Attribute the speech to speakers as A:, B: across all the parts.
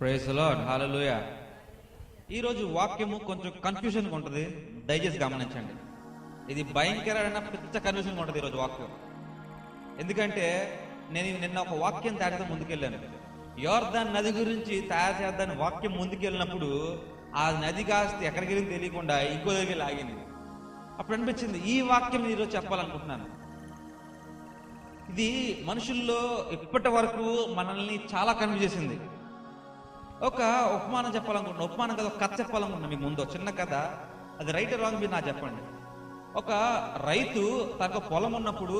A: Praise the lord, హల్లెలూయా. ఈరోజు వాక్యము కొంచెం కన్ఫ్యూజన్గా ఉంటుంది, దయచేసి గమనించండి. ఇది భయంకరమైన పెద్ద కన్ఫ్యూజన్గా ఉంటుంది ఈరోజు వాక్యం. ఎందుకంటే నేను నిన్న ఒక వాక్యం తయారు ముందుకెళ్ళాను. యోర్దాన్ నది గురించి తయారు చేద్దాని వాక్యం ముందుకెళ్ళినప్పుడు ఆ నది కాస్త ఎక్కడికి వెళ్ళి తెలియకుండా ఇంకో దగ్గర లాగింది. అప్పుడు అనిపించింది ఈ వాక్యం ఈరోజు చెప్పాలనుకుంటున్నాను. ఇది మనుషుల్లో ఇప్పటి వరకు మనల్ని చాలా కన్ఫ్యూజ్ చేసింది. ఒక ఉపమానం చెప్పాలనుకుంటున్నా, ఉపమానం కదా, ఒక కథ చెప్పాలనుకుంటున్నా మీకు ముందు. చిన్న కథ, అది రైట్ రాంగ్ మీరు నాకు చెప్పండి. ఒక రైతు తనకు పొలం ఉన్నప్పుడు,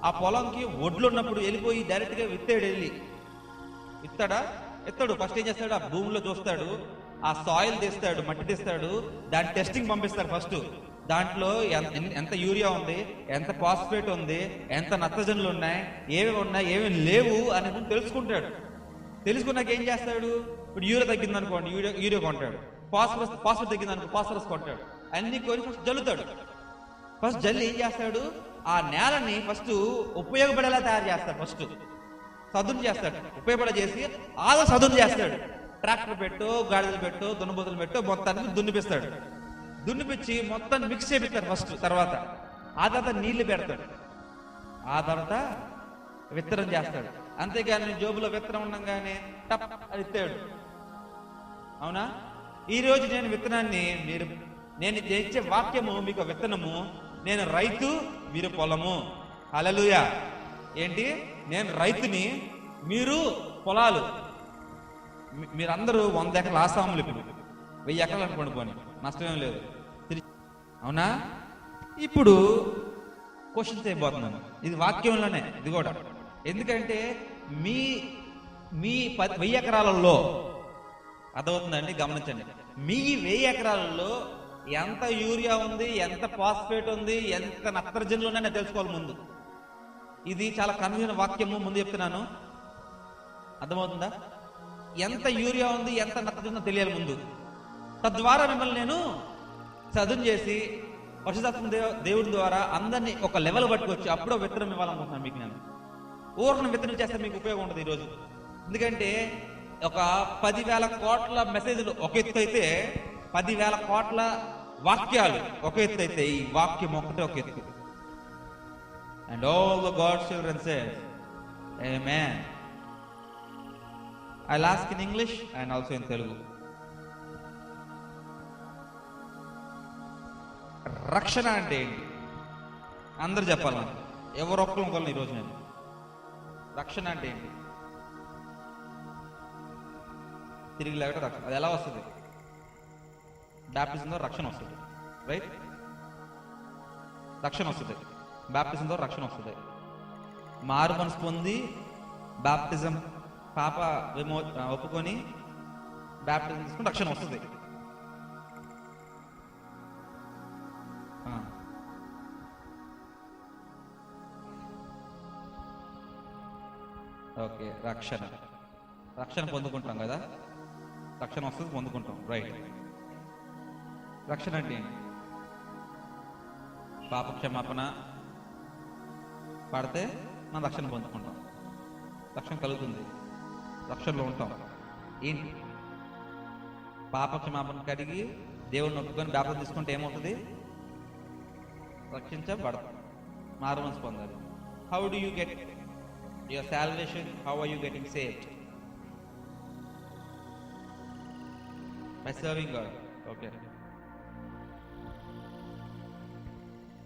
A: ఆ పొలంకి ఒడ్లు ఉన్నప్పుడు వెళ్ళిపోయి డైరెక్ట్గా విత్తాడు. వెళ్ళి ఎత్తాడు. ఫస్ట్ ఏం చేస్తాడు, ఆ భూమిలో చూస్తాడు, ఆ సాయిల్ తీస్తాడు, మట్టి తీస్తాడు, దాని టెస్టింగ్ పంపిస్తాడు. ఫస్ట్ దాంట్లో ఎంత యూరియా ఉంది, ఎంత ఫాస్ఫేట్ ఉంది, ఎంత నత్రజనులు ఉన్నాయి, ఏమేమి లేవు అనేది తెలుసుకుంటాడు. తెలుసుకున్నాక ఏం చేస్తాడు, ఇప్పుడు యూరియా తగ్గింది అనుకోండి, యూరియా కొంటాడు. ఫాస్ఫరస్ తగ్గింది అనుకో, ఫాస్ఫరస్ కొంటాడు. అన్ని కొని ఫస్ట్ జల్లుతాడు. ఫస్ట్ జల్లి ఏం చేస్తాడు, ఆ నేలని ఫస్ట్ ఉపయోగపడేలా తయారు చేస్తాడు. ఫస్ట్ సదును చేస్తాడు, ఉపయోగపడ చేసి ఆగా సదును చేస్తాడు. ట్రాక్టర్ పెట్టు, గాడిదలు పెట్టు, దున్నబోతులు పెట్టు, మొత్తానికి దున్నిపిస్తాడు. దున్నిపించి మొత్తాన్ని మిక్స్ చేపిస్తాడు ఫస్ట్. తర్వాత ఆ తర్వాత నీళ్లు పెడతాడు. ఆ తర్వాత విత్తనం చేస్తాడు. అంతేగాని జోబులో విత్తనం ఉండగానే టప్ అని ఎత్తాడు. అవునా? ఈరోజు నేను విత్తనాన్ని, నేను ఇచ్చే వాక్యము మీకు విత్తనము. నేను రైతు, మీరు పొలము. హల్లెలూయా. ఏంటి, నేను రైతుని, మీరు పొలాలు. మీరందరూ 100 ఎకరాలు ఆసాములు, ఇప్పుడు 1000 ఎకరాలు అనుకోండి, పోనీ నష్టమేం లేదు. అవునా? ఇప్పుడు క్వశ్చన్స్ అయిపోతున్నాను. ఇది వాక్యంలోనే, ఇది కూడా. ఎందుకంటే మీ 1000 ఎకరాలలో అర్థమవుతుందండి, గమనించండి. మీ 1000 ఎకరాలలో ఎంత యూరియా ఉంది, ఎంత ఫాస్ఫేట్ ఉంది, ఎంత నత్రజనులు ఉన్నాయని తెలుసుకోవాలి ముందు. ఇది చాలా కన్ఫ్యూజన్ వాక్యము, ముందు చెప్తున్నాను. అర్థమవుతుందా? ఎంత యూరియా ఉంది, ఎంత నత్రజనులు తెలియాలి ముందు. తద్వారా మిమ్మల్ని నేను చదువు చేసి పరిశుద్ధాత్మ దేవుడి ద్వారా అందరినీ ఒక లెవెల్ పట్టుకొచ్చి అప్పుడో విత్తనం ఇవ్వాలనుకుంటున్నాను మీకు. నేను ఊరిని విత్తనం చేస్తే మీకు ఉపయోగం ఉండదు ఈరోజు. ఎందుకంటే ఒక 10,000 కోట్ల మెసేజ్లు ఒక ఎత్తు అయితే, 10,000 కోట్ల వాక్యాలు ఒక ఎత్తు అయితే, ఈ వాక్యం ఒకటే ఒక ఎత్తు. And all the God's children say amen. I'll ask in English and also in Telugu. రక్షణ అంటే ఏంటి అందరు చెప్పాలి, ఎవరు ఒక్కరు ఈరోజు. నేను రక్షణ అంటే ఏంటి, తిరిగి లేకపోతే రక్షణ. అది ఎలా వస్తుంది? బ్యాప్టిజం ద్వారా రక్షణ వస్తుంది, రైట్? రక్షణ వస్తుంది, బ్యాప్టిజం ద్వారా రక్షణ వస్తుంది. మారు మనసు పొంది బ్యాప్టిజం పాప ఒప్పుకొని బ్యాప్టిజం తీసుకుని రక్షణ వస్తుంది. ఓకే, రక్షణ పొందుకుంటాం కదా, రక్షణ వస్తుంది, పొందుకుంటాం, రైట్. రక్షణ అంటే ఏంటి? పాప క్షమాపణ పడితే మనం రక్షణ పొందుకుంటాం, రక్షణ కలుగుతుంది, రక్షణలో ఉంటాం. ఏంటి? పాప క్షమాపణ కడిగి దేవుడిని ఒప్పుకొని బాప్తిజం తీసుకుంటే ఏమవుతుంది? రక్షించబడతాం, మారు మనసు పొందాలి. How do you get your salvation? How are you getting saved? By serving God. Okay.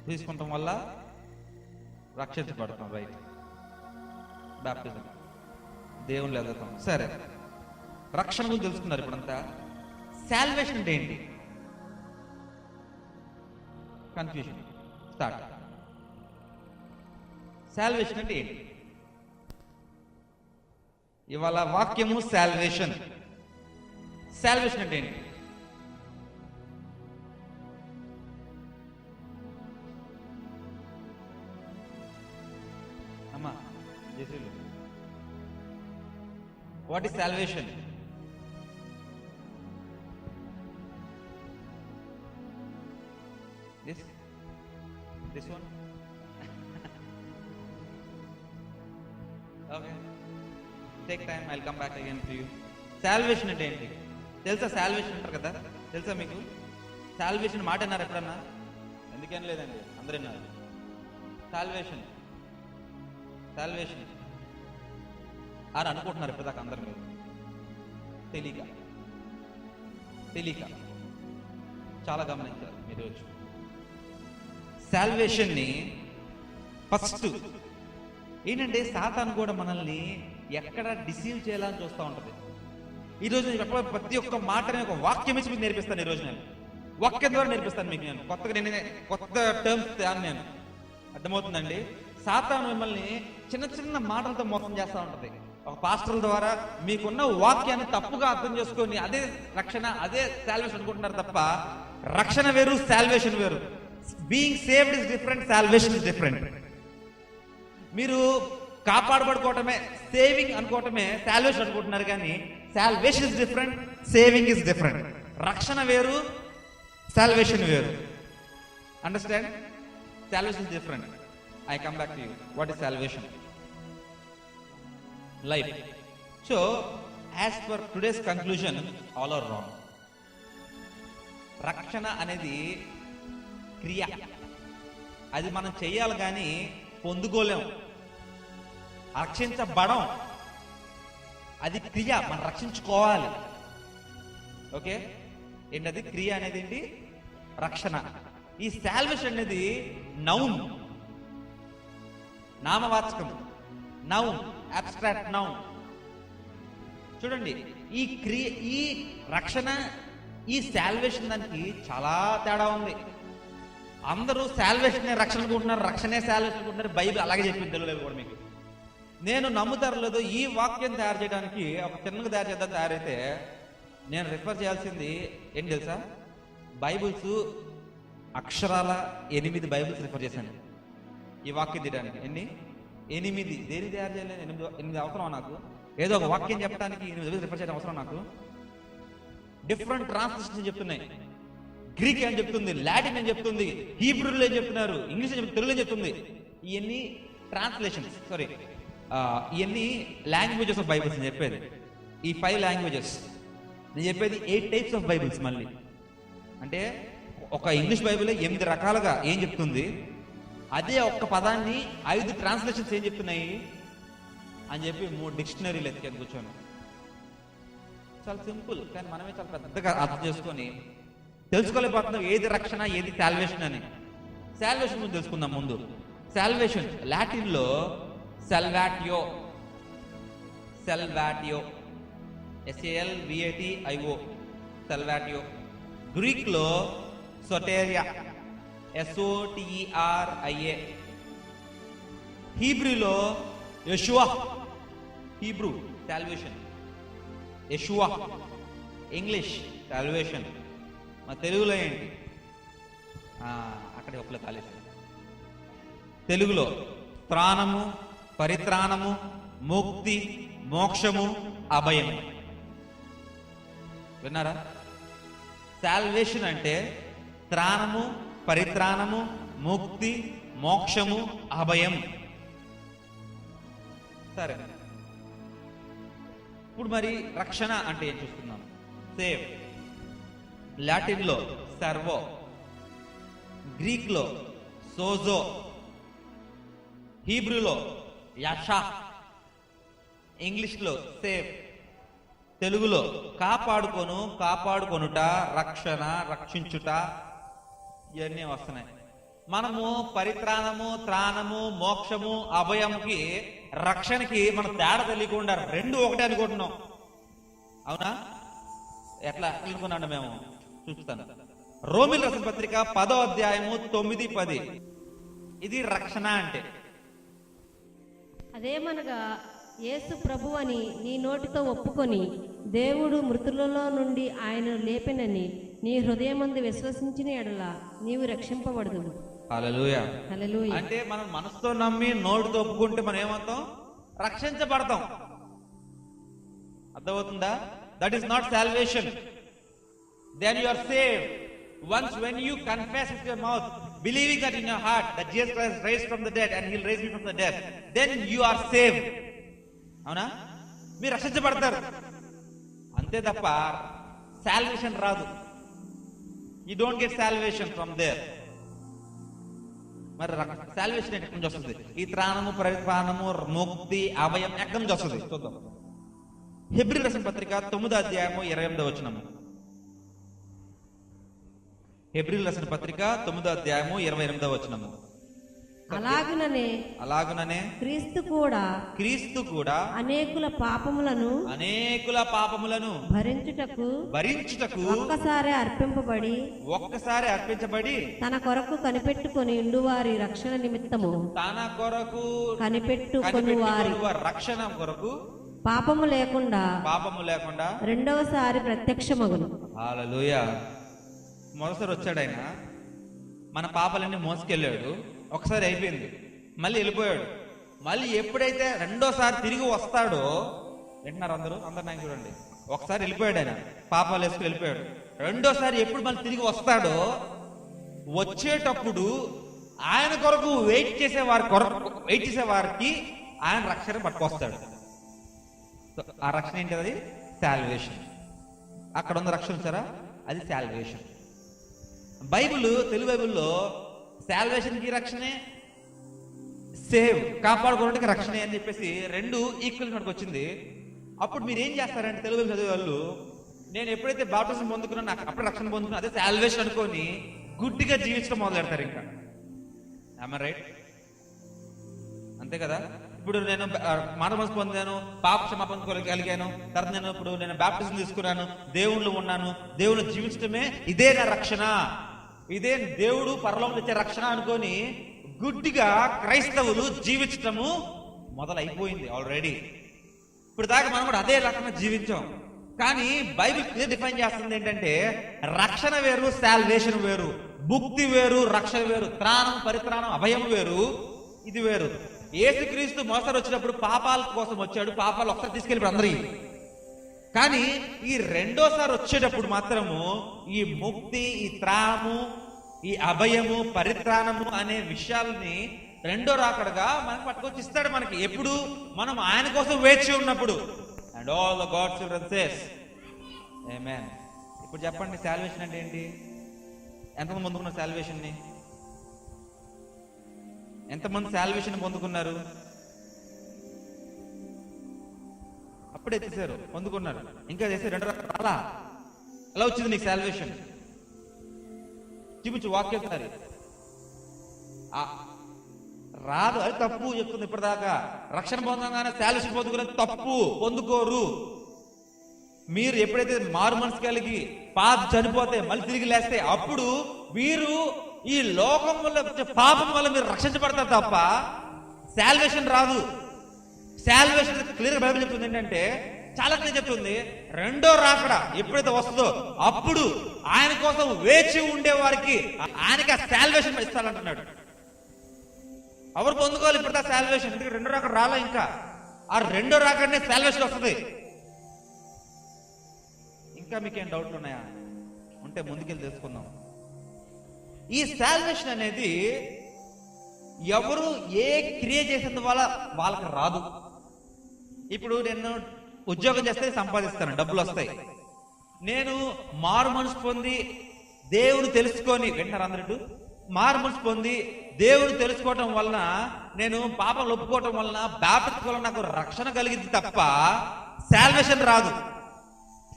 A: తీసుకుంటాం వల్ల రక్షించబడతాం, రైట్? బాప్టిజం, దేవుళ్ళు ఎదుగుతాం. సరే, రక్షణ గురించి తెలుసుకున్నారు. ఇప్పుడంతా సాల్వేషన్ అంటే ఏంటి? Confusion start. సాల్వేషన్ అంటే ఏంటి? ఇవాళ వాక్యము సాల్వేషన్. సాల్వేషన్ అంటే ఏంటి? అమ్మా జేసీలు, what is salvation? This one? Okay. Take time, I'll come back again to you. Salvation అంటే ఏంటి తెలుసా? సాల్వేషన్ అంటారు కదా, తెలుసా మీకు? సాల్వేషన్ మాట అన్నారు ఎప్పుడన్నా? ఎందుకేం లేదండి, అందరూ విన్నారు. సాల్వేషన్ సాల్వేషన్ అని అనుకుంటున్నారు ఇప్పటిదాకా అందరు మీరు. తెలియక చాలా గమనించారు మీరు రోజు. సాల్వేషన్ని ఫస్ట్ ఏంటంటే సాతాను కూడా మనల్ని ఎక్కడ డిసీవ్ చేయాలని చూస్తూ ఉంటుంది. ఈరోజు నేను ప్రతి ఒక్క మాటని ఒక వాక్యం ఇచ్చి మీకు నేర్పిస్తాను. ఈరోజు నేను వాక్యం ద్వారా నేర్పిస్తాను మీకు. నేను కొత్త టర్మ్స్ నేను అర్థమవుతుందండి. సాతాను మిమ్మల్ని చిన్న చిన్న మాటలతో మోసం చేస్తూ ఉంటుంది. ఒక పాస్టర్ల ద్వారా మీకున్న వాక్యాన్ని తప్పుగా అర్థం చేసుకొని అదే రక్షణ, అదే సాల్వేషన్ అనుకుంటున్నారు తప్ప రక్షణ వేరు, సాల్వేషన్ వేరు. Being saved is different, salvation is different. మీరు కాపాడబడుకోవటమే సేవింగ్ అనుకోవటమే సాల్వేషన్ అనుకుంటున్నారు, కానీ salvation is different, saving is different. రక్షణ వేరు, సాల్వేషన్ వేరు. Understand? Salvation is different. I come back to you. What is salvation? Life. So, as per today's conclusion, all are wrong. రక్షణ అనేది క్రియ, అది మనం చెయ్యాలి కానీ పొందుకోలేం. రక్షించబడం అది క్రియ, మనం రక్షించుకోవాలి. ఓకే, ఏంటది క్రియ అనేది? ఏంటి? రక్షణ. ఈ సాల్వేషన్ అనేది నౌన్, నామవాచకం, నౌన్, అబ్స్ట్రాక్ట్ నౌన్. చూడండి, ఈ క్రియ, ఈ రక్షణ, ఈ సాల్వేషన్ దానికి చాలా తేడా ఉంది. అందరూ సాల్వేషన్ రక్షణ అనుకుంటున్నారు, రక్షణే సాల్వేషన్ అనుకుంటున్నారు. బైబిల్ అలాగే చెప్పింది, తెలియలేదు కూడా మీకు. నేను నమ్ముతారు లేదో, ఈ వాక్యం తయారు చేయడానికి ఒక చిన్నగా తయారైతే నేను రిఫర్ చేయాల్సింది ఏంటి తెలుసా? బైబిల్స్ అక్షరాల 8 బైబిల్స్ రిఫర్ చేశాను ఈ వాక్యం తీయడానికి. 8 దేని తయారు చేయలేదు? 8 అవసరం నాకు. ఏదో ఒక వాక్యం చెప్పడానికి 8 రిఫర్ చేయడం అవసరం నాకు. డిఫరెంట్ ట్రాన్స్లేషన్ చెప్తున్నాయి. గ్రీక్ ఏం చెప్తుంది, లాటిన్ ఏం చెప్తుంది, హీబ్రూలో ఏం చెప్తున్నారు, ఇంగ్లీష్ తెలుగులో ఏం చెప్తుంది. ఇవన్నీ ట్రాన్స్లేషన్స్, సారీ, ఇవన్నీ లాంగ్వేజెస్ ఆఫ్ బైబిల్స్ నేను చెప్పేది. ఈ 5 లాంగ్వేజెస్ నేను చెప్పేది 8 టైప్స్ ఆఫ్ బైబిల్స్. మళ్ళీ అంటే ఒక ఇంగ్లీష్ బైబిల్ 8 రకాలుగా ఏం చెప్తుంది, అదే ఒక్క పదాన్ని 5 ట్రాన్స్లేషన్స్ ఏం చెప్తున్నాయి అని చెప్పి 3 డిక్షనరీలు ఎత్తుకొని కూర్చొని. చాలా సింపుల్, కానీ మనమే చాలా పెద్దగా అర్థం చేసుకొని తెలుసుకోలేకపోతున్నాం ఏది రక్షణ, ఏది సాల్వేషన్ అని. సాల్వేషన్ ముందు తెలుసుకుందాం. ముందు సాల్వేషన్ లాటిన్ లో సల్వాటియో, SALVATIO, సల్వాటియో. గ్రీక్ లో సోటేరియా, SOTERIA. హీబ్రూలో Yeshua, Hebrew salvation, Yeshua. English salvation. మా తెలుగులో ఏంటి? అక్కడే ఒక్కలే కాలేదు. తెలుగులో త్రాణము, పరిత్రాణము, ముక్తి, మోక్షము, అభయము. విన్నారా? సాల్వేషన్ అంటే త్రాణము, పరిత్రాణము, ముక్తి, మోక్షము, అభయం. సరే, ఇప్పుడు మరి రక్షణ అంటే ఏం చూస్తున్నాం? సేవ్. లాటిన్ లో సర్వో, గ్రీక్ లో సోజో, హీబ్రూలో యషా, ఇంగ్లీష్ లో సేవ్, తెలుగులో కాపాడుకొనుట, రక్షణ, రక్షించుట, ఇవన్నీ వస్తున్నాయి. మనము పరిత్రాణము, త్రాణము, మోక్షము, అభయంకి, రక్షణకి మనం తేడా తెలియకుండా 2 ఒకటే అనుకుంటున్నాం. అవునా? ఎట్లా అనుకున్నాను మేము? చూస్తాను. రోమిల్ రాసిన పత్రిక 10వ అధ్యాయము 9-10. ఇది రక్షణ అంటే.
B: అదేమనగా యేసు ప్రభు అని నీ నోటితో ఒప్పుకొని దేవుడు మృతులలో నుండి ఆయనను లేపెనని నీ హృదయమందు విశ్వసించిన ఎడల నీవు రక్షింపబడదు.
A: హల్లెలూయా.
B: హల్లెలూయా.
A: అంటే మనం మనసుతో నమ్మి నోటితో ఒప్పుకుంటే మనం ఏమవుతాం? రక్షించబడతాం. అర్థమవుతుందా? That is not salvation. Then you are saved. Once when you confess with your mouth, believing that in your heart that Jesus Christ raised from the dead and he'll raise me from the dead, then you are saved. అవునా? మీరు రక్షించబడతారు. అంతే తప్ప salvation రాదు. You don't get salvation from there. మరి salvation ఎక్కడి నుంచి వస్తుంది? ఈ త్రాణము, పరిత్రాణము, ముక్తి, అభయం ఎక్కడి నుంచి వస్తుంది చూద్దాం. హెబ్రీ రాసిన పత్రిక 9వ అధ్యాయము 28వ వచనము. హెబ్రీ రాసిన పత్రిక 9వ అధ్యాయము 28వ వచనము. అలాగుననే క్రీస్తు కూడా అనేకుల పాపములను భరించుటకు ఒక్కసారి అర్పించబడి తన కొరకు కనిపెట్టుకొని వారి రక్షణ నిమిత్తము రక్షణ కొరకు పాపము లేకుండా రెండవసారి ప్రత్యక్షమగును. హల్లెలూయా. మొదటిసారి వచ్చాడు ఆయన, మన పాపాలన్నీ మోసుకెళ్ళాడు, ఒకసారి అయిపోయింది, మళ్ళీ వెళ్ళిపోయాడు. మళ్ళీ ఎప్పుడైతే రెండోసారి తిరిగి వస్తాడో, వింటున్నారు అందరూ నాకు చూడండి, ఒకసారి వెళ్ళిపోయాడు ఆయన, పాపాలు వేసుకుని వెళ్ళిపోయాడు. రెండోసారి ఎప్పుడు మళ్ళీ తిరిగి వస్తాడో, వచ్చేటప్పుడు ఆయన కొరకు వెయిట్ చేసే వారికి ఆయన రక్షణ పట్టుకొస్తాడు. ఆ రక్షణ ఏంటి? అది సాల్వేషన్. అక్కడ ఉన్న రక్షణ సరే, అది సాల్వేషన్. తెలుగు బైబిల్లో సాల్వేషన్ కి రక్షణే, సేవ్ కాపాడుకోవడానికి రక్షణే అని చెప్పేసి రెండు ఈక్వల్ మనకు వచ్చింది. అప్పుడు మీరు ఏం చేస్తారంటే, తెలుగు చదివే వాళ్ళు, నేను ఎప్పుడైతే బాప్టిజం పొందుకున్నాను నాకు అప్పుడు రక్షణ పొందుకున్నా, అదే సాల్వేషన్ అనుకొని గుడ్డిగా జీవించడం మొదలు పెడతారు. ఇంకా ఆమె రైట్, అంతే కదా. ఇప్పుడు నేను మానవ మనసు పొందాను, పాప క్షమాపణ కలిగాను, తర్వాత నేను బాప్టిజం తీసుకున్నాను, దేవుళ్ళు ఉన్నాను, దేవుడు జీవించడమే ఇదే నా రక్షణ, ఇదే దేవుడు పరలోకం ఇచ్చే రక్షణ అనుకొని గుడ్డిగా క్రైస్తవులు జీవించటము మొదలైపోయింది ఆల్రెడీ. ఇప్పుడు దాకా మనం కూడా అదే రకంగా జీవించాం. కానీ బైబిల్ క్లియర్ డిఫైన్ చేస్తుంది ఏంటంటే, రక్షణ వేరు, సాల్వేషన్ వేరు, ముక్తి వేరు, రక్షణ వేరు, త్రాణం, పరిత్రాణం, అభయం వేరు, ఇది వేరు. యేసుక్రీస్తు మోసరు వచ్చినప్పుడు పాపాల కోసం వచ్చాడు, పాపాలు ఒకసారి తీసుకెళ్ళి అందరి. కానీ ఈ రెండోసారి వచ్చేటప్పుడు మాత్రము ఈ ముక్తి, ఈ త్రాణము, ఈ అభయము, పరిత్రాణము అనే విషయాలని రెండో రాకడగా మనకు పట్టుకొచ్చి ఇస్తాడు మనకి. ఎప్పుడు? మనం ఆయన కోసం వేచి ఉన్నప్పుడు. And all the God's children says amen. ఇప్పుడు చెప్పండి, సాల్వేషన్ అంటే ఏంటి? ఎంతమంది పొందుకున్నారు సాల్వేషన్ని? ఎంతమంది సాల్వేషన్ పొందుకున్నారు? అప్పుడే చేశారు, పొందుకున్నారు, ఇంకా చేశారు. రెండు అలా ఎలా వచ్చింది నీకు సాల్వేషన్? చూపించు వాక్యం సారి. రాదు, అది తప్పు చెప్తుంది ఇప్పటిదాకా. రక్షణ పొందగానే సాల్వేషన్ పొందుకునేది తప్పు, పొందుకోరు. మీరు ఎప్పుడైతే మారు మనసు కలిగి చనిపోతే మళ్ళీ తిరిగి లేస్తే అప్పుడు మీరు ఈ లోకం వల్ల పాపం వల్ల మీరు రక్షించబడతారు తప్ప సాల్వేషన్ రాదు. సాల్వేషన్ క్లియర్ బైబిల్ చెప్తుంది ఏంటంటే, చాలా క్లియర్ చెప్తుంది, రెండో రాకడ ఎప్పుడైతే వస్తుందో అప్పుడు ఆయన కోసం వేచి ఉండే వారికి ఆయనకి ఆ సాల్వేషన్ ఇస్తానంటున్నాడు. ఎవరు పొందుకోవాలి ఇప్పుడు ఆ సాల్వేషన్? ఎందుకంటే రెండో రాకడ రాలా, ఇంకా ఆ రెండో రాకడనే సాల్వేషన్ వస్తుంది. ఇంకా మీకేం డౌట్లు ఉన్నాయా? ఉంటే ముందుకెళ్ళి తెలుసుకుందాం. ఈ సాల్వేషన్ అనేది ఎవరు ఏ క్రియ చేసేందు వల్ల వాళ్ళకి రాదు. ఇప్పుడు నేను ఉద్యోగం చేస్తే సంపాదిస్తాను, డబ్బులు వస్తాయి. నేను మారు మనసు పొంది దేవుని తెలుసుకొని, వింటారు అందరూ, మారు మనసు పొంది దేవుని తెలుసుకోవటం వలన, నేను పాపం ఒప్పుకోవటం వలన, బాప్టిజం వలన నాకు రక్షణ కలిగింది తప్ప సాల్వేషన్ రాదు.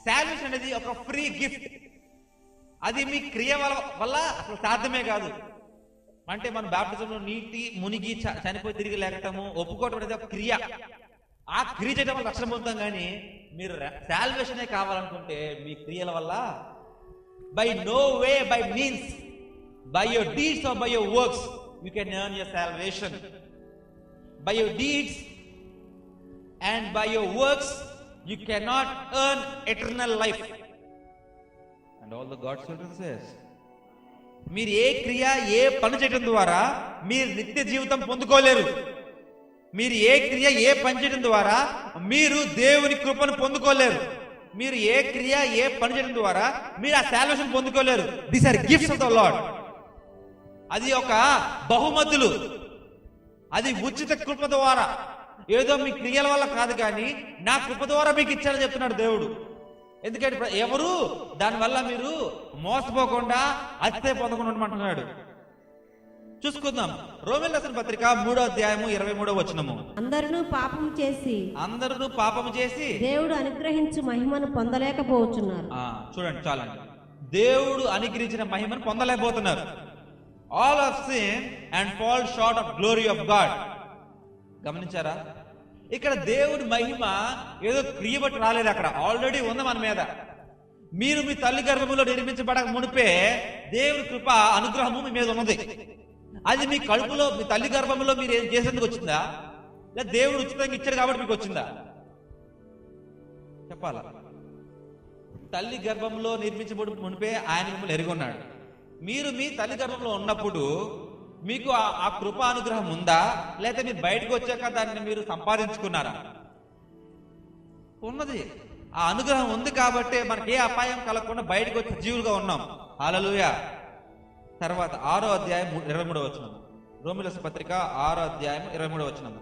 A: సాల్వేషన్ అనేది ఒక ఫ్రీ గిఫ్ట్. అది మీ క్రియ వల్ల అసలు సాధ్యమే కాదు. అంటే మన బాప్టిజంలో నీటి మునిగి చనిపోయి తిరిగి లేకటము, ఒప్పుకోవటం అనేది ఒక క్రియ. ఆ క్రియ చేయడం వల్ల రక్షణ పొందుతాం. కానీ మీరు సాల్వేషనే కావాలనుకుంటే మీ క్రియల వల్ల, by no way, by means, by your deeds or by your works you can earn your salvation. By your deeds and by your works you cannot earn eternal life. And all the God's children says, మీరు ఏ క్రియ, ఏ పని చేయడం ద్వారా మీరు నిత్య జీవితం పొందుకోలేరు. మీరు ఏ క్రియ, ఏ పని చేయడం ద్వారా మీరు దేవుని కృపను పొందుకోలేరు. మీరు ఏ క్రియ, ఏ పని చేయడం ద్వారా మీరు ఆ సాల్వేషన్ పొందుకోలేరు. These are gifts of the Lord. అది ఒక బహుమతులు, అది ఉచిత కృప ద్వారా, ఏదో మీ క్రియల వల్ల కాదు, కానీ నా కృప ద్వారా మీకు ఇచ్చారని చెప్తున్నాడు దేవుడు. ఎందుకంటే ఎవరు దానివల్ల మీరు మోసపోకుండా అతిథి పొందకుండా ఉండమంటున్నాడు. చూసుకుందాం. రోమీయులకు రాసిన పత్రిక 3వ అధ్యాయము 23వ వచనము.
B: అందరూ పాపము చేసి దేవుడు అనుగ్రహించు మహిమను పొందలేకపోతున్నారు.
A: చూడండి, చాలండి. దేవుడు అనుగ్రహించిన మహిమను పొందలేకపోతున్నారు. All of sin and fall short of glory of God. గమనించారా? ఇక్కడ దేవుడి మహిమ ఏదో క్రియ బట్టి రాలేదు, అక్కడ ఆల్రెడీ ఉంది మన మీద. మీరు మీ తల్లి గర్భములో నిర్మించబడక మునిపే దేవుడి కృప అనుగ్రహము మీ మీద ఉన్నది. అది మీ కడుపులో, మీ తల్లి గర్భంలో మీరు ఏం చేసేందుకు వచ్చిందా, లేదా దేవుడు ఉచితంగా ఇచ్చాడు కాబట్టి మీకు వచ్చిందా? చెప్పాలా? తల్లి గర్భంలో నిర్మించబడి మునిపే ఆయన మిమ్మల్ని ఎరుగున్నాడు. మీరు మీ తల్లి గర్భంలో ఉన్నప్పుడు మీకు ఆ కృపా అనుగ్రహం ఉందా, లేకపోతే మీరు బయటకు వచ్చాక దాన్ని మీరు సంపాదించుకున్నారా? ఉన్నది. ఆ అనుగ్రహం ఉంది కాబట్టి మనకి ఏ అపాయం కలగకుండా బయటకు వచ్చి జీవులుగా ఉన్నాం. హల్లెలూయా. తర్వాత 6వ అధ్యాయం 23వ వచనం. రోమీయుల పత్రిక 6వ అధ్యాయం 23వ వచనం.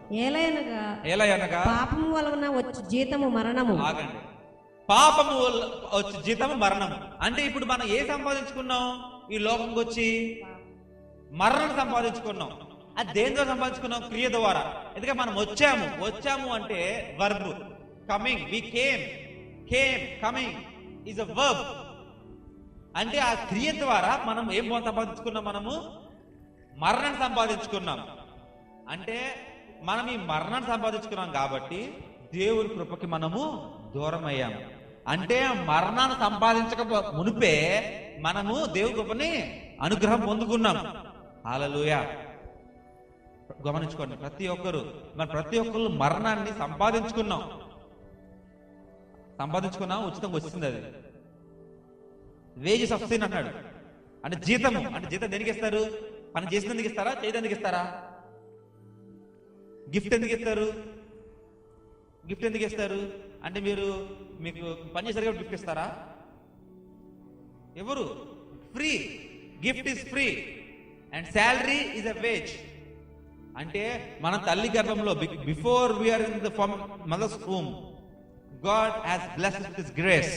A: ఏలయనగా
B: పాపము వలన వచ్చి జీతము మరణము.
A: ఆగండి. పాపము వచ్చి జీతము మరణము అంటే ఇప్పుడు మనం ఏ సంపాదించుకున్నాం? ఈ లోకంకి వచ్చి మరణం సంపాదించుకున్నాం. అది దేనితో సంపాదించుకున్నాం? క్రియ ద్వారా. ఎందుకంటే మనం వచ్చాము అంటే verb. Coming, we came coming is a verb. అంటే ఆ క్రియ ద్వారా మనం ఏం సంపాదించుకున్నాం? మనము మరణాన్ని సంపాదించుకున్నాం. అంటే మనం ఈ మరణాన్ని సంపాదించుకున్నాం కాబట్టి దేవుని కృపకి మనము దూరం అయ్యాము. అంటే మరణాన్ని సంపాదించక మునిపే మనము దేవుని కృపని అనుగ్రహం పొందుకున్నాం. హల్లెలూయా. గమనించుకోండి, ప్రతి ఒక్కరు మరణాన్ని సంపాదించుకున్నాం. ఉచితంగా వచ్చింది. అది వేజెస్ ఆఫ్ సిన్ అన్నాడు. అంటే జీతము. అంటే జీతం దేనికి ఇస్తారు? పని చేసినందుకు ఇస్తారా? చేయడానికి ఇస్తారా? గిఫ్ట్ ఎందుకు ఇస్తారు? అంటే మీకు పని చేశారు కాబట్టి గిఫ్ట్ ఇస్తారా? ఎవరు? Free. Gift is free and salary is a wage. అంటే మన తల్లి గర్భంలో before we are in the mother's womb, God has blessed us with His grace.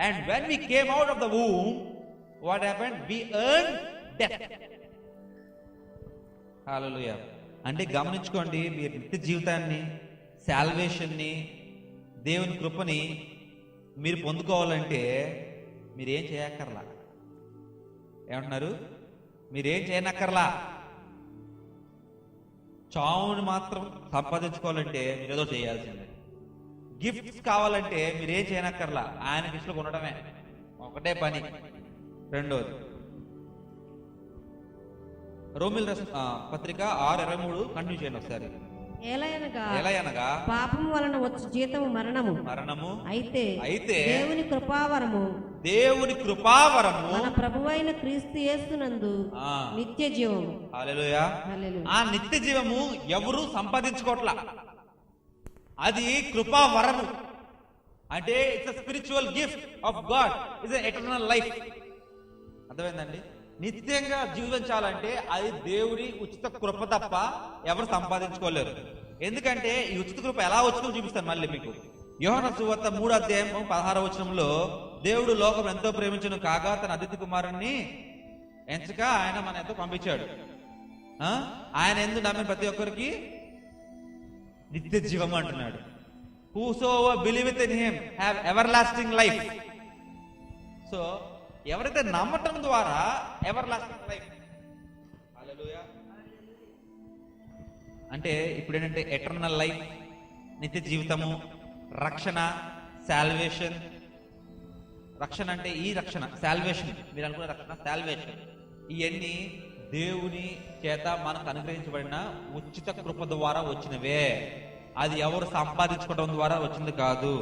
A: And when we came out of the womb, what happened? We earned death. Hallelujah. అంటే గమనించుకోండి, మీరు నిత్య జీవితాన్ని, సాల్వేషన్ని, దేవుని కృపని మీరు పొందుకోవాలంటే మీరేం చేయక్కర్లా. ఏమంటున్నారు? మీరేం చేయనక్కర్లా. చావుని మాత్రం సంపాదించుకోవాలంటే మీరేదో చేయాల్సిందే. గిఫ్ట్స్ కావాలంటే మీరేం చేయనక్కర్లా, ఆయనకి ఇష్టం ఉండడమే ఒకటే పని. రెండోది రోమీయుల పత్రిక 6:23 కంటిన్యూ చేయండి ఒకసారి.
B: ఏలయనగా పాపము వలన వచ్చి జీతము మరణము అయితే దేవుని కృపావరము మన ప్రభువైన క్రీస్తు యేసునందు నిత్య జీవము.
A: హల్లెలూయా. ఆ నిత్య జీవము ఎవరు సంపాదించుకోవట్లా, అది కృపా వరము. అంటే it's a spiritual gift of God, it's eternal life. అర్థమైందండి? నిత్యంగా జీవించాలంటే అది దేవుడి ఉచిత కృప తప్ప ఎవరు సంపాదించుకోలేరు. ఎందుకంటే ఈ ఉచిత కృప ఎలా వచ్చిందో చూపిస్తాను మళ్ళీ మీకు. యోహాను సువార్త 3వ అధ్యాయం 16వ వచనంలో, దేవుడు లోకం ఎంతో ప్రేమించును కాగా తన అతిథి కుమారుణ్ణి ఎంచక ఆయన మన ఎంతో పంపించాడు. ఆయన ఎందు నమ్మిన ప్రతి ఒక్కరికి నిత్య జీవం అంటున్నాడు. Whosoever believeth in him have everlasting life. So ఎవరైతే నమ్మటం ద్వారా everlasting life. హల్లెలూయా. అంటే ఇప్పుడు ఏంటంటే ఎటర్నల్ లైఫ్, నిత్య జీవితము, రక్షణ, సాల్వేషన్. రక్షణ అంటే ఈ రక్షణ, సాల్వేషన్, మీరు అనుకున్న రక్షణ, సాల్వేషన్, ఇవన్నీ దేవుని చేత మనకు అనుగ్రహించబడిన ఉచిత కృప ద్వారా వచ్చినవే. అది ఎవరు సంపాదించుకోవడం ద్వారా వచ్చింది కాదు.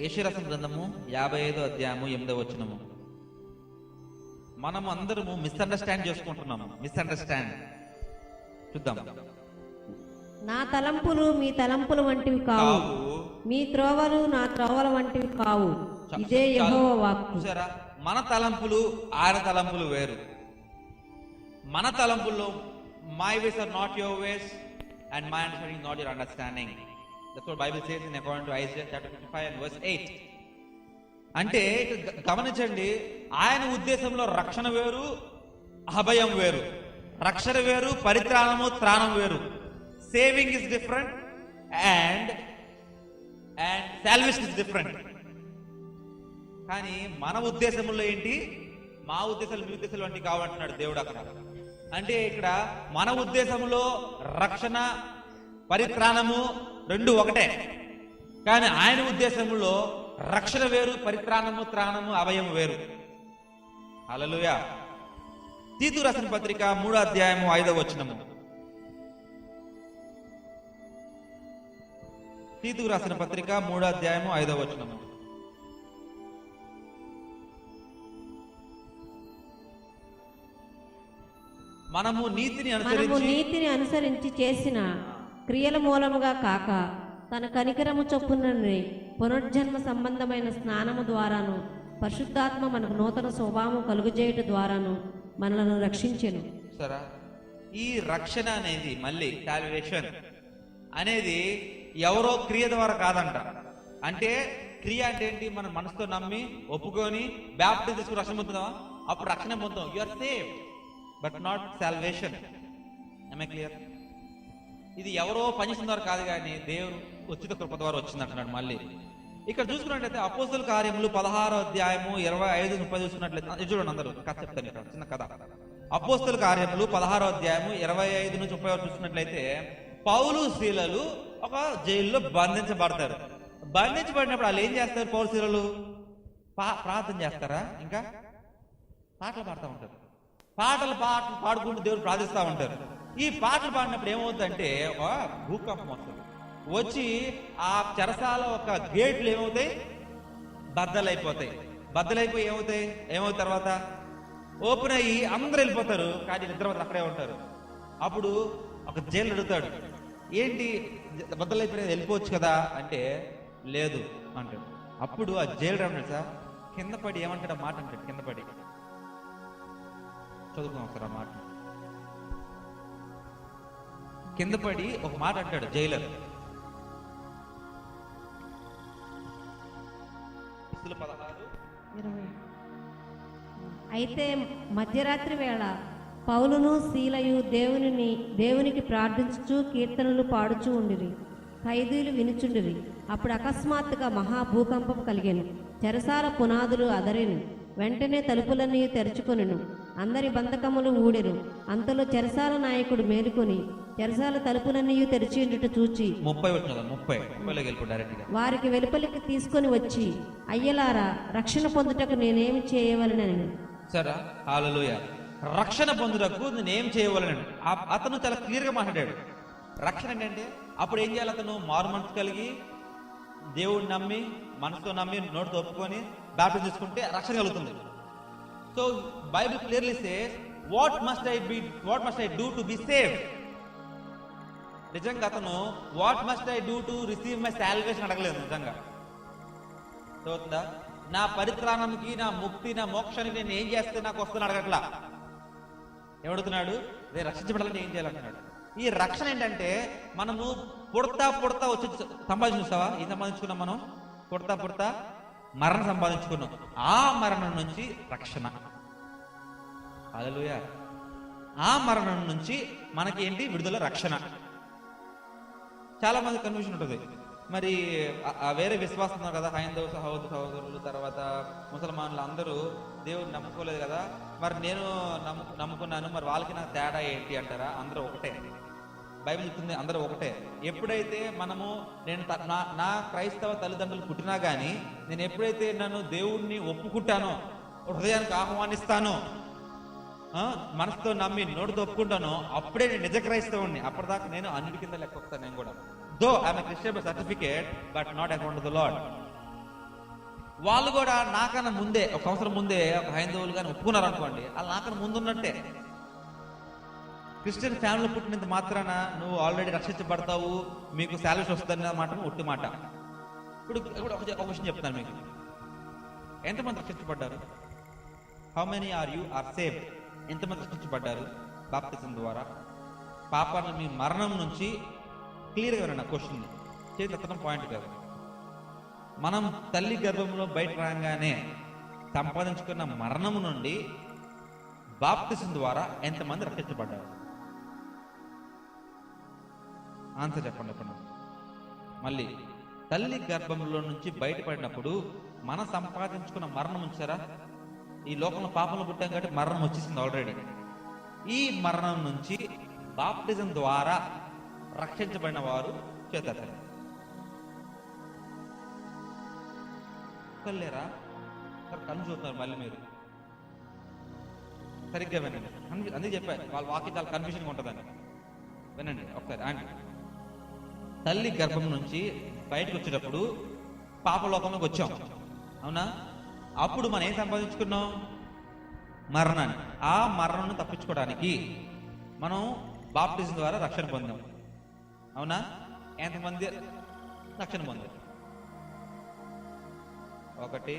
A: యెషయా గ్రంథము 55వ అధ్యాయము 8వ వచనము. మనం అందరము మిస్అండర్స్టాండ్ చేసుకుంటున్నాము. చూద్దాం.
B: నా తలంపులు మీ తలంపుల వంటివి కావు, మీ త్రోవలు నా త్రోవల వంటివి కావు. ఇదే యెహోవా వాక్కు.
A: చూసారా? మన తలంపులు ఆయన తలంపులు వేరు. మన తలంపుల్లో my ways are not your ways and my understanding is not your understanding. That's what Bible says in according to Isaiah chapter 55 and verse 8. అంటే గమనించండి, ఆయన ఉద్దేశంలో రక్షణ వేరు, అభయం వేరు. రక్షణ వేరు, పరిత్రాణము, త్రాణం వేరు. Saving is different and salvation is different. కానీ మన ఉద్దేశంలో ఏంటి? మా ఉద్దేశాలు మీ ఉద్దేశాలు వంటి కావాలంటున్నాడు దేవుడు అక్కడ. అంటే ఇక్కడ మన ఉద్దేశంలో రక్షణ, పరిత్రాణము రెండు ఒకటే. కానీ ఆయన ఉద్దేశంలో రక్షణ వేరు, పరిత్రాణము, త్రాణము, అభయం వేరు. హల్లెలూయా. తీతు రాసిన పత్రిక 3వ అధ్యాయము 5వ వచనము. తీతు రాసిన పత్రిక 3వ అధ్యాయము 5వ వచనము. మనము నీతిని
B: అనుసరించి చేసిన క్రియల మూలముగా కాక తన కనికరము చొప్పునని పునర్జన్మ సంబంధమైన స్నానము ద్వారాను పరిశుద్ధాత్మ మనకు నూతన స్వభావం కలుగజేయుట ద్వారాను మనలను రక్షించెను.
A: సరే, ఈ రక్షణ అనేది మళ్ళీ సాల్వేషన్ అనేది ఎవరో క్రియ ద్వారా కాదంట. అంటే క్రియ అంటే ఏంటి? మన మనసుతో నమ్మి ఒప్పుకొని బ్యాప్టిజం తీసుకుని రక్షణ పొందుతావా? అప్పుడు రక్షణ పొందుతాం. You are saved but not salvation. am I clear? ఇది ఎవరో పనిచేస్తున్నారు కాదు, కానీ దేవుడు ఉచిత కృప ద్వారా వచ్చింది అంటున్నాడు. మళ్ళీ ఇక్కడ చూసుకున్నట్లయితే అపోస్తల కార్యములు 16వ అధ్యాయము 25-30 చూసుకున్నట్లయితే చూడండి, అందరూ కథ చెప్తాను, ఇక్కడ చిన్న కథ. అపోస్తల కార్యములు 16వ అధ్యాయము 25-30 చూసుకున్నట్లయితే పౌలు శీలలు ఒక జైల్లో బంధించబడతారు. బంధించబడినప్పుడు వాళ్ళు ఏం చేస్తారు? పౌలు శీలలు ప్రార్థన చేస్తారా? ఇంకా పాటలు పాడుతూ ఉంటారు. పాటలు పాడుకుంటూ దేవుడు ప్రార్థిస్తూ ఉంటారు. ఈ పాటలు పాడినప్పుడు ఏమవుతుందంటే ఒక భూకంపం వస్తుంది. వచ్చి ఆ చెరసాల ఒక గేట్లు ఏమవుతాయి? బద్దలైపోతాయి. బద్దలైపోయి ఏమవుతాయి తర్వాత? ఓపెన్ అయ్యి అందరూ వెళ్ళిపోతారు, కానీ ఇద్దరు అక్కడే ఉంటారు. అప్పుడు ఒక జైలు అడుగుతాడు, ఏంటి బద్దలైపోయినది, వెళ్ళిపోవచ్చు కదా అంటే లేదు అంటాడు. అప్పుడు ఆ జైలు రాడు సార్ కింద పడి ఏమంటాడు? ఆ మాట అంటాడు. కింద పడి చదువుకున్నాం సార్ ఆ మాట. కింద పడి ఒక మాట అంటాడు జైలర్.
B: అయితే మధ్యరాత్రి వేళ పౌలును శీలయు దేవునికి ప్రార్థించుచు కీర్తనలు పాడుచూ ఉండిరి. ఖైదీలు వినుచుండిరి. అప్పుడు అకస్మాత్తుగా మహాభూకంపం కలిగెను. చెరసాల పునాదులు అదరెను. వెంటనే తలుపులన్నీ తెరుచుకొనెను. అందరి బంధకములు ఊడెను. అంతలో చెరసాల నాయకుడు మేలుకొని చెరసాల తలుపులన్నీ తెరిచి ఉండుట చూచి
A: 30
B: వారికి వెలుపలికి తీసుకొని వచ్చి, అయ్యలారా, రక్షణ పొందుటకు నేనేమి చేయవలనని.
A: సరే, హల్లెలూయా. రక్షణ పొందుటకు నేనేం చేయవలనని అతను చాలా క్లియర్ గా మాట్లాడాడు. రక్షణ ఏంటంటే అప్పుడు ఏం చేయాలి? అతను మారు మనసు కలిగి దేవుడిని నమ్మి, మనసుతో నమ్మి, నోటితో ఒప్పుకొని బాప్టిజం తీసుకుంటే రక్షణ కలుగుతుంది. So Bible clearly says what must I do to be saved. నిజంగా అతను what must I do to receive my salvation అడగలేదు. నిజంగా చదువుతుందా? నా పరిత్రాణంకి, నా ముక్తి, నా మోక్షానికి నేను ఏం చేస్తే నాకు వస్తుంది అడగట్లా. ఏమడుగుతున్నాడు? నేను రక్షించబడాలని ఏం చేయాలంటున్నాడు. ఈ రక్షణ ఏంటంటే మనము పుడతా వచ్చి సంపాదించుతావా? ఏం సంపాదించుకున్నాం మనం? పుడతా మరణం సంపాదించుకున్నాం. ఆ మరణం నుంచి రక్షణ. హల్లెలూయా. ఆ మరణం నుంచి మనకి ఏంటి? విడుదల, రక్షణ. చాలా మంది కన్ఫ్యూజన్ ఉంటుంది. మరి వేరే విశ్వాసం ఉన్నారు కదా, హైందవ సహోదరులు, తర్వాత ముసల్మాన్లు, అందరూ దేవుడు నమ్ముకోలేదు కదా, మరి నేను నమ్ముకున్నాను, మరి వాళ్ళకి నాకు తేడా ఏంటి అంటారా? అందరూ ఒకటే. బైబిల్ చెప్తుంది అందరూ ఒకటే. ఎప్పుడైతే మనము నా క్రైస్తవ తల్లిదండ్రులు పుట్టినా కానీ నేను ఎప్పుడైతే నన్ను దేవుడిని ఒప్పుకుంటానో, హృదయానికి ఆహ్వానిస్తానో, మనసుతో నమ్మి నోటితో ఒప్పుకుంటానో, అప్పుడే నేను నిజ క్రైస్తవుని. అప్పటిదాకా నేను అన్నిటి కింద లెక్క వస్తాను. నేను కూడా though I'm a Christian by certificate but not account to the lord. వాళ్ళు కూడా నాకన్నా ముందే, ఒక సంవత్సరం ముందే ఒక హైందవులు కానీ ఒప్పుకున్నారు అనుకోండి, వాళ్ళు నాకన్నా ముందున్నట్టే. క్రిస్టియన్ ఫ్యామిలీ పుట్టినంత మాత్రాన నువ్వు ఆల్రెడీ రక్షించబడతావు, మీకు సాల్వేషన్ వస్తుందన్న మాట ఒట్టి మాట. ఇప్పుడు ఒక విషయం చెప్తాను మీకు. ఎంతమంది రక్షించబడ్డారు? How many are saved? ఎంతమంది రక్షించబడ్డారు బాప్తిజం ద్వారా? పాపాన్ని మీ మరణం నుంచి క్లియర్గా వినండి క్వశ్చన్. చేతెత్తడం పాయింట్ కాదు. మనం తల్లి గర్భంలో బయట రాగానే సంపాదించుకున్న మరణము నుండి బాప్తిసం ద్వారా ఎంతమంది రక్షించబడ్డారు? ఆన్సర్ చెప్పండి ఇప్పుడు. మళ్ళీ తల్లి గర్భంలో నుంచి బయటపడినప్పుడు మనం సంపాదించుకున్న మరణం ఉంచారా? ఈ లోకంలో పాపంలో పుట్టాం కాబట్టి మరణం వచ్చేసింది ఆల్రెడీ. ఈ మరణం నుంచి బాప్టిజం ద్వారా రక్షించబడిన వారు చేతారు. లేరా సార్ కన్ను చూస్తున్నారు మళ్ళీ మీరు సరిగ్గా వినండి. అందుకే చెప్పారు వాళ్ళ వాక్యం చాలా కన్ఫ్యూజన్గా ఉంటుందని. వినండి ఒకసారి. అండ్ తల్లి గర్భం నుంచి బయటకు వచ్చేటప్పుడు పాపలోకంలోకి వచ్చాం, అవునా? అప్పుడు మనం ఏం సంపాదించుకున్నాం? మరణాన్ని. ఆ మరణాన్ని తప్పించుకోవడానికి మనం బాప్టిజం ద్వారా రక్షణ పొందాం, అవునా? ఎంతమంది రక్షణ పొందారు? 1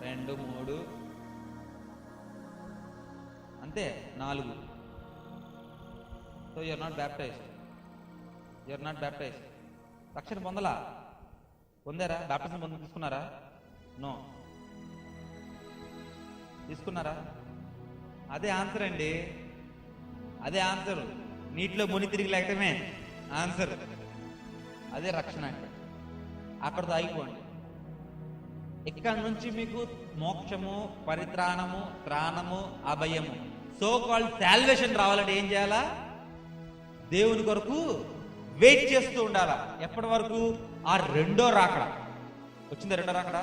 A: 2 3 అంతే 4. So you're not baptized. రక్షణ పొందారా? బాప్టిజం తీసుకున్నారా? నో. తీసుకున్నారా? అదే ఆన్సర్ అండి, అదే ఆన్సర్. నీటిలో ముని తిరిగి లేకటమే ఆన్సర్. అదే రక్షణ అంటే. అక్కడితో ఆగిపోండి. ఇక్కడ నుంచి మీకు మోక్షము, పరిత్రాణము, త్రాణము, అభయము, సో కాల్డ్ సాల్వేషన్ రావాలంటే ఏం చేయాలా? దేవుని కొరకు వెయిట్ చేస్తూ ఉండాలా. ఎప్పటి వరకు? ఆ రెండో రాకడ. వచ్చిందా రెండో రాకడ?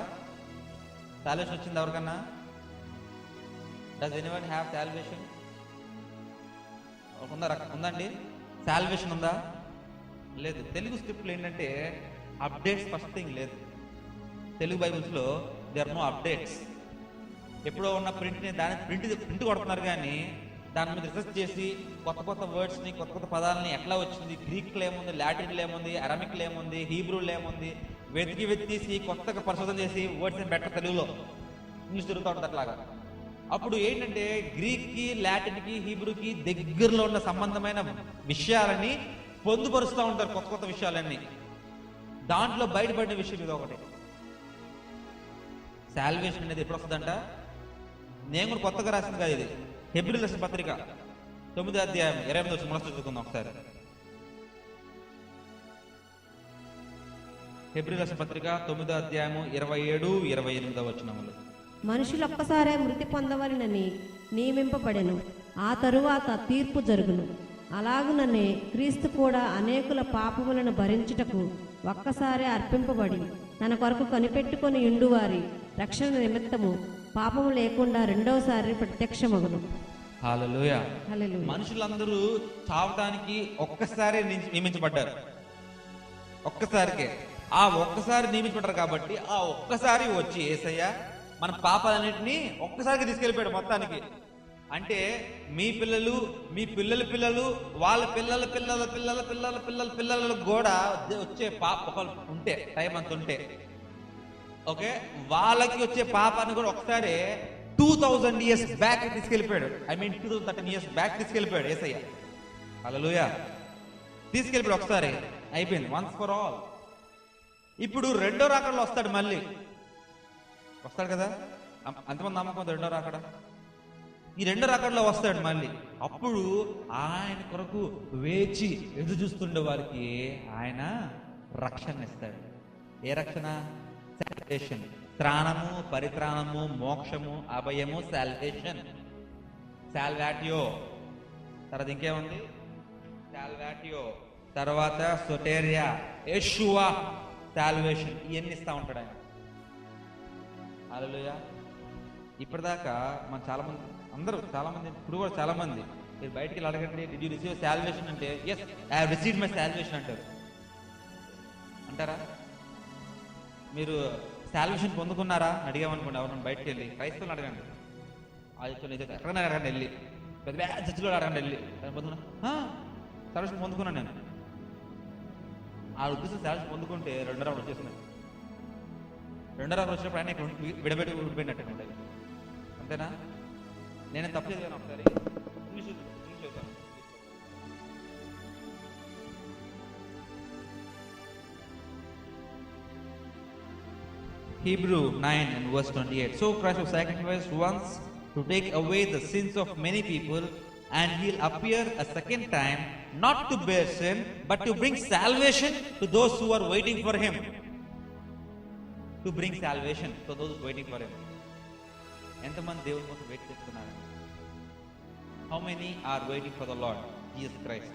A: సాల్వేషన్ వచ్చింది ఎవరికన్నా? Does anyone have salvation? ఉందండి సాల్వేషన్ ఉందా? లేదు. తెలుగు స్క్రిప్ట్లో ఏంటంటే అప్డేట్స్ ఫస్ట్ థింగ్ లేదు. తెలుగు బైబిల్స్లో దేర్ ఆర్ నో అప్డేట్స్. ఎప్పుడో ఉన్న ప్రింట్ని ప్రింట్ కొడుతున్నారు, కానీ దాని మీద రీసెర్చ్ చేసి కొత్త వర్డ్స్ని, కొత్త పదాలని ఎట్లా వచ్చింది, గ్రీక్లో ఏముంది, లాటిన్లో ఏముంది, అరమిక్లో ఏముంది, హీబ్రూలో ఏముంది, వెతికి కొత్తగా పరిశోధన చేసి వర్డ్స్ని బెటర్ తెలుగులో ఇంగ్లీష్ తిరుగుతూ ఉంటుంది అట్లాగా. అప్పుడు ఏంటంటే గ్రీక్కి, లాటిన్కి, హీబ్రూకి దగ్గరలో ఉన్న సంబంధమైన విషయాలని పొందుపరుస్తూ ఉంటారు, కొత్త విషయాలన్నీ. దాంట్లో బయటపడిన విషయం ఇది ఒకటి. సాల్వేషన్ అనేది ఎప్పుడు వస్తుందంట? నేను కూడా కొత్తగా రాసింది కాదు ఇది. హెబ్రీయుల రాసిన పత్రిక 9వ అధ్యాయం 28వ వచనం చదువుకుందాం ఒకసారి. హెబ్రీయుల రాసిన పత్రిక 9వ అధ్యాయము 27, 28వ వచనములు.
B: మనుషులు ఒక్కసారే మృతి పొందవలెనని నియమింపబడెను, ఆ తరువాత తీర్పు జరుగును. అలాగుననే క్రీస్తు కూడా అనేకుల పాపములను భరించుటకు ఒక్కసారే అర్పింపబడి తన కొరకు కనిపెట్టుకొని ఉండువారి రక్షణ నిమిత్తము పాపము లేకుండా రెండవసారి ప్రత్యక్షమగును.
A: హల్లెలూయా.
B: హల్లెలూయా.
A: మనుషులందరూ చావడానికి ఒక్కసారి నియమించబడ్డారు. ఒక్కసారికే. ఆ ఒక్కసారి నియమించబడ్డారు కాబట్టి ఆ ఒక్కసారి వచ్చి యేసయ్య మన పాపాలన్నింటినీ ఒక్కసారికి తీసుకెళ్ళిపోయాడు మొత్తానికి. అంటే మీ పిల్లలు, మీ పిల్లలు, వాళ్ళ పిల్లలకు కూడా వచ్చే పాప ఉంటే, టైం అంత ఉంటే, ఓకే, వాళ్ళకి వచ్చే పాపాన్ని కూడా ఒకసారి 2000 years బ్యాక్ తీసుకెళ్ళిపోయాడు. 2013 years బ్యాక్ తీసుకెళ్ళిపోయాడు యేసయ్య. హల్లెలూయా. తీసుకెళ్ళిపోయాడు ఒకసారి, అయిపోయింది, వన్స్ ఫర్ ఆల్. ఇప్పుడు రెండో రాకడలో వస్తాడు, మళ్ళీ వస్తాడు కదా. అంతమంది నమ్మకం రెండో రాకడ. ఈ రెండో రాకడలో వస్తాడు మళ్ళీ. అప్పుడు ఆయన కొరకు వేచి ఎదురు చూస్తుండే వారికి ఆయన రక్షణ ఇస్తాడు. ఏ రక్షణ? సాల్వేషన్. త్రాణము, పరిత్రాణము, మోక్షము, అభయము, సాల్వేషన్. సాల్వాటియో. తర్వాత ఇంకేముంది? సాల్వాటియో. తర్వాత సొటేరియా, యెషువా, సాల్వేషన్. ఇవన్నీ ఇస్తా ఉంటాడు ఆయన. హల్లెలూయా. ఇప్పటిదాకా మన చాలా మంది, ఇప్పుడు కూడా చాలా మంది మీరు బయటికి వెళ్ళి అడగండి, డిడ్ యూ రిసీవ్ సాల్వేషన్ అంటే, yes I have received my salvation అంటారా? మీరు సాల్వేషన్ పొందుకున్నారా అడిగామనుకోండి, ఎవరు బయటకు వెళ్ళి క్రైస్తవులు అడగండి, ఎక్కడైనా అడగండి, వెళ్ళి పెద్ద చర్చిలో అడగండి, వెళ్ళి సాల్వేషన్ పొందుకున్నాను నేను. ఆ ఉద్దేశం సాల్వేషన్ పొందుకుంటే రెండో రాకడ వచ్చేస్తున్నాయి. రెండో రాకడ వచ్చినప్పుడు ఆయన ఇక్కడ విడిపోయినట్టు ఉంటుంది. అంతేనా? నేను తప్పు చదివాను ఒకసారి, ఇంగ్లీష్ చదువుతాను. Hebrew 9 and verse 28. So Christ was sacrificed once to take away the sins of many people, and he'll appear a second time, not to bear sin, but to bring salvation to those who are waiting for him. To bring salvation to those waiting for him. ఎంతమంది దేవుని కోసం wait చేస్తున్నారు? How many are waiting for the Lord Jesus Christ?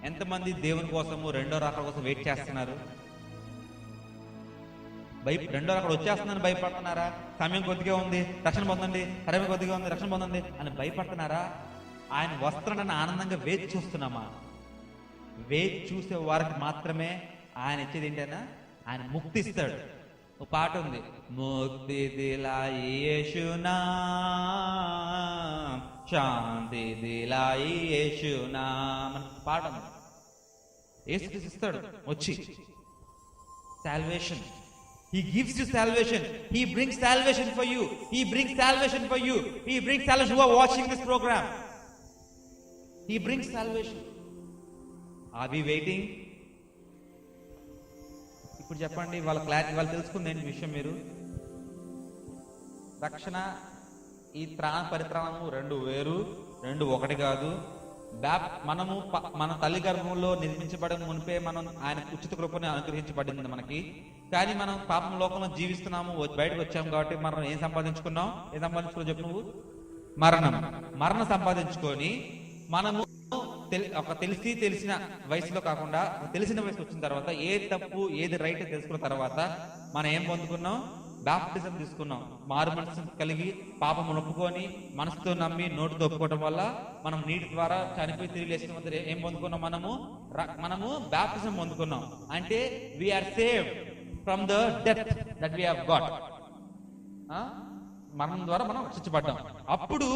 A: ఎంతమంది దేవుని కోసము రెండో రాకడ కోసం వెయిట్ చేస్తున్నారు? రెండో రాకడ వచ్చేస్తుందని భయపడుతున్నారా? సమయం కొద్దిగా ఉంది, రక్షణ పొందండి, సమయం కొద్దిగా ఉంది, రక్షణ పొందండి అని భయపడుతున్నారా? ఆయన వస్త్రాన్ని ఆనందంగా వేచి చూస్తున్నామా? వేచి చూసే వారికి మాత్రమే ఆయన ఇచ్చేది ఏంటైనా ఆయన ముక్తి ఇస్తాడు. ఒక పాట ఉంది, ముక్తి దిలాయి యేషునా, శాంతి దిలాయి యేషునా, మన పాట ఉంది. యేసుక్రీస్తు ఇస్తాడు వచ్చి salvation. He gives you salvation. He brings salvation for you. He brings salvation for you. He brings salvation who are watching this program. He brings salvation. Are we waiting? ఇప్పుడు చెప్పండి, వాళ్ళ క్లారిటీ వాళ్ళు తెలుసుకుంది ఏంటి విషయం? మీరు రక్షణ ఈ పరిత్రాణము రెండు వేరు, రెండు ఒకటి కాదు. మనము మన తల్లి గర్భంలో నిర్మించబడిన మునిపే మనం ఆయన ఉచిత కృపని అనుగ్రహించబడింది మనకి. కానీ మనం పాపం లోకంలో జీవిస్తున్నాము, బయటకు వచ్చాము కాబట్టి మనం ఏం సంపాదించుకున్నాం? ఏం సంపాదించుకో చెప్పు నువ్వు? మరణం సంపాదించుకొని మనము తెలిసిన వయసులో కాకుండా తెలిసిన వయసు వచ్చిన తర్వాత ఏది తప్పు ఏది రైట్ తెలుసుకున్న తర్వాత మనం ఏం పొందుకున్నాం? బాప్టిజం తీసుకున్నాం. మారు మనసు కలిగి పాపము ఒప్పుకొని మనసుతో నమ్మి నోటితో ఒప్పుకోవడం వల్ల మనం నీటి ద్వారా చనిపోయి తిరిగి లేచిన ఏం పొందుకున్నాం? మనము బాప్టిజం పొందుకున్నాం. అంటే we are saved from the death that we have got. మరణం ద్వారా మనం రక్షించబడ్డాం. అప్పుడు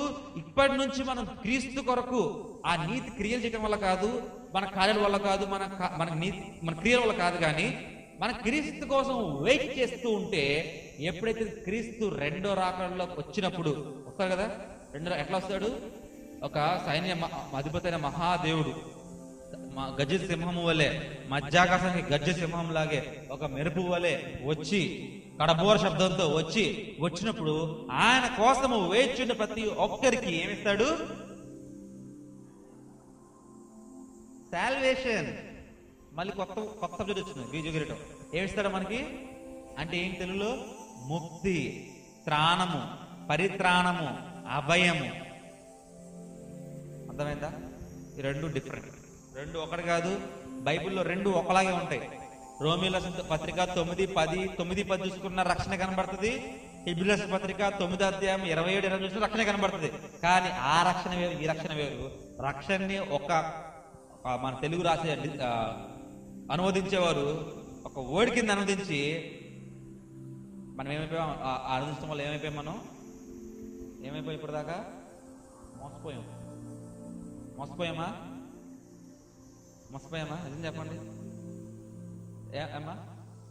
A: ఇప్పటి నుంచి మనం క్రీస్తు కొరకు ఆ నీతి క్రియలు చేయడం వల్ల కాదు, మన కార్యాల వల్ల కాదు, మన క్రియల వల్ల కాదు, కానీ మన క్రీస్తు కోసం వెయిట్ చేస్తూ ఉంటే ఎప్పుడైతే క్రీస్తు రెండో రాకడలో వచ్చినప్పుడు వస్తాడు కదా, ఎట్లా వస్తాడు? ఒక సైన్య అధిపతి అయిన మహాదేవుడు గజ సింహము వలె, మధ్యాకాశానికి గజ సింహం లాగే ఒక మెరుపు వలె వచ్చి కడబోర శబ్దంతో వచ్చినప్పుడు ఆయన కోసము వేచున్న ప్రతి ఒక్కరికి ఏమిస్తాడు? సాల్వేషన్. మళ్ళీ కొత్త సబ్జెక్ట్ వచ్చింది, బీజగిరిటం. ఏమిస్తాడు మనకి అంటే ఏంటి తెలుగులో? ముక్తి, త్రాణము, పరిత్రాణము, అభయము. అర్థమైందా? ఈ రెండు డిఫరెంట్, రెండు ఒకటి కాదు. బైబిల్లో రెండు ఒకలాగే ఉంటాయి. రోమీల పత్రిక 9:10 చూసుకున్న రక్షణ కనబడుతుంది. హెబ్రీయుల పత్రిక 9 అధ్యాయం 27 చూసిన రక్షణ కనబడుతుంది. కానీ ఆ రక్షణ వేరు, ఈ రక్షణ వేరు. రక్షణని మన తెలుగు రాసే అనువదించేవారు ఒక వర్డ్ కింద అనువదించి మనం ఏమైపోయాం? అనువదించడం వల్ల ఏమైపోయాం? మనం ఏమైపోయాం? ఇప్పటిదాకా మోసపోయామా? నిజం చెప్పండి,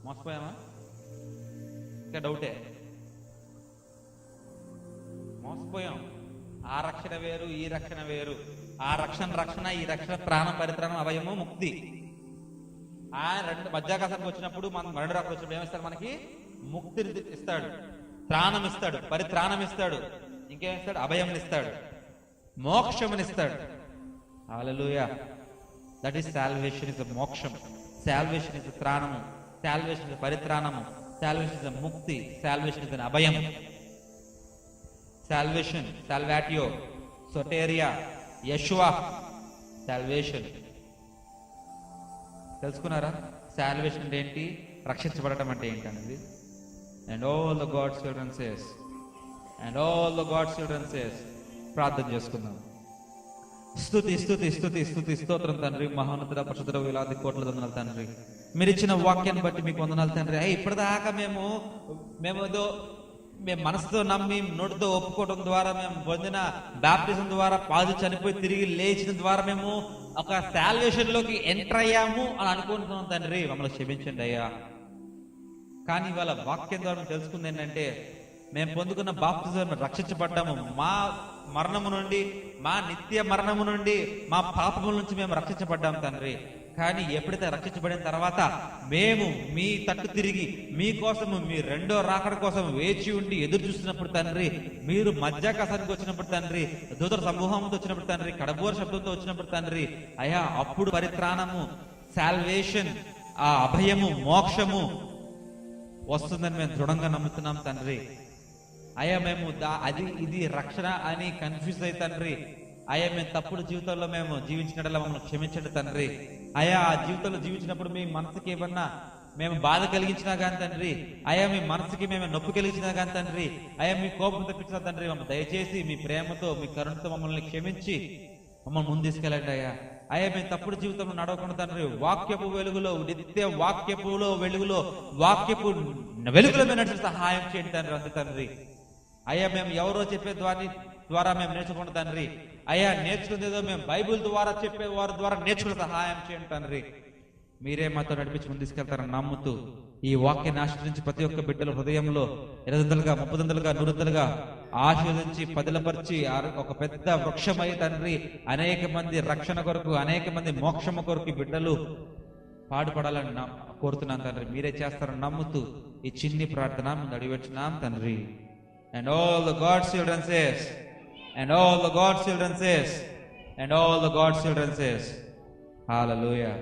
A: మోసపోయామా? ఇంకా డౌటే? మోసపోయాం. ఆ రక్షణ వేరు, ఈ రక్షణ వేరు. ఆ రక్షణ, ఈ రక్షణ ప్రాణం, పరిత్రాణం, అభయము, ముక్తి. ఆయన రెండు మధ్యాకాశానికి వచ్చినప్పుడు మనం రెండు రాకడ వచ్చినప్పుడు ఏమిస్తాడు? మనకి ముక్తిని ఇస్తాడు, త్రాణం ఇస్తాడు, పరిత్రాణం ఇస్తాడు, ఇంకేమిస్తాడు? అభయం ఇస్తాడు, మోక్షమునిస్తాడు. హల్లెలూయా. That is salvation. ఇస్ మోక్షం. సాల్వేషన్ ఇస్ త్రాణము. సాల్వేషన్ ఇస్ పరిత్రాణము. సాల్వేషన్ ఇస్ ముక్తి. సాల్వేషన్ ఇస్ అభయం. సాల్వేషన్, సాల్వాటియో, సొటేరియా, యెషువా. సాల్వేషన్ తెలుసుకున్నారా? సాల్వేషన్ అంటే ఏంటి? రక్షించబడటం అంటే ఏంటనేది. And all the God's children says ప్రార్థన చేసుకుందాం. స్తుతి స్తోత్రం తండ్రి, మహోన్నతుడ, పరిశుద్ధుడ, వేలాది కోట్ల వందనాలు తండ్రి. మీరు ఇచ్చిన వాక్యాన్ని బట్టి మీకు వందనాలు తండ్రి. ఇప్పటిదాకా మేము మనసుతో నమ్మి నోటితో ఒప్పుకోవడం ద్వారా మేము పొందిన బాప్టిజం ద్వారా పాలు చనిపోయి తిరిగి లేచిన ద్వారా మేము ఒక సాల్వేషన్ లోకి ఎంటర్ అయ్యాము అని అనుకుంటున్నాం తండ్రి. మమ్మల్ని క్షమించండి అయ్యా. కానీ ఇవాళ వాక్యం ద్వారా మేము తెలుసుకుంది ఏంటంటే, మేము పొందుకున్న బాప్టిజం రక్షించబడ్డాము. మా మరణము నుండి, మా నిత్య మరణము నుండి, మా పాపముల నుంచి మేము రక్షించబడ్డాము తండ్రి. కానీ ఎప్పుడైతే రక్షించబడిన తర్వాత మేము మీ తట్టు తిరిగి మీకోసము మీ రెండో రాకడ కోసం వేచి ఉండి ఎదురు చూస్తున్నప్పుడు తండ్రి, మీరు మధ్యాకాశానికి వచ్చినప్పుడు తండ్రి, దూతల సమూహంతో వచ్చినప్పుడు తండ్రి, కడబోర శబ్దంతో వచ్చినప్పుడు తండ్రి, అయ్యా అప్పుడు పరిత్రాణము, సాల్వేషన్, ఆ అభయము, మోక్షము వస్తుందని మేము దృఢంగా నమ్ముతున్నాం తండ్రి. అయ్యా మేము ఇది రక్షణ అని కన్ఫ్యూజ్ అయ్యి తండ్రి, అయ్యా మేము తప్పుడు జీవితంలో మేము జీవించినట్లా మమ్మల్ని క్షమించండి తండ్రి. అయ్యా ఆ జీవితంలో జీవించినప్పుడు మీ మనసుకి ఏమన్నా మేము బాధ కలిగించినా కానీ తండ్రి, అయ్యా మీ మనసుకి మేము నొప్పి కలిగించినా కానీ తండ్రి, అయ్యా మీ కోపం తెప్పించినా తండ్రి, మమ్మల్ని దయచేసి మీ ప్రేమతో మీ కరుణతో మమ్మల్ని క్షమించి మమ్మల్ని ముందు తీసుకెళ్ళండి అయ్యా. అయ్యా మేము తప్పుడు జీవితంలో నడవకుండా తండ్రి, వాక్యపు వెలుగులో, నిత్య వాక్యపులో వెలుగులో, వాక్యపు వెలుగులో మేము నడిచిన సహాయం చేయండి తండ్రి. అంతే తండ్రి. అయ్యా మేము ఎవరో చెప్పే ద్వారా మేము నేర్చుకుంటాం తండ్రి, అయ్యా నేర్చుకునేదో మేము బైబిల్ ద్వారా చెప్పే వారి ద్వారా నేర్చుకునే సహాయం చేయండి తండ్రి. మీరే మాతో నడిపించి ముందు తీసుకెళ్తారని నమ్ముతూ ఈ వాక్యాన్ని ఆశ్రయించి ప్రతి ఒక్క బిడ్డల హృదయంలో 20 30 100 ఆశీర్వదించి పదిలపరిచి ఒక పెద్ద వృక్షమై తండ్రి, అనేక మంది రక్షణ కొరకు, అనేక మంది మోక్షము కొరకు బిడ్డలు పాటుపడాలని కోరుతున్నాను తండ్రి. మీరే చేస్తారని నమ్ముతూ ఈ చిన్ని ప్రార్థన ముందు అడిగివచ్చున్నాం తండ్రి. And all the God's children says, and all the God's children says, and all the God's children says, hallelujah.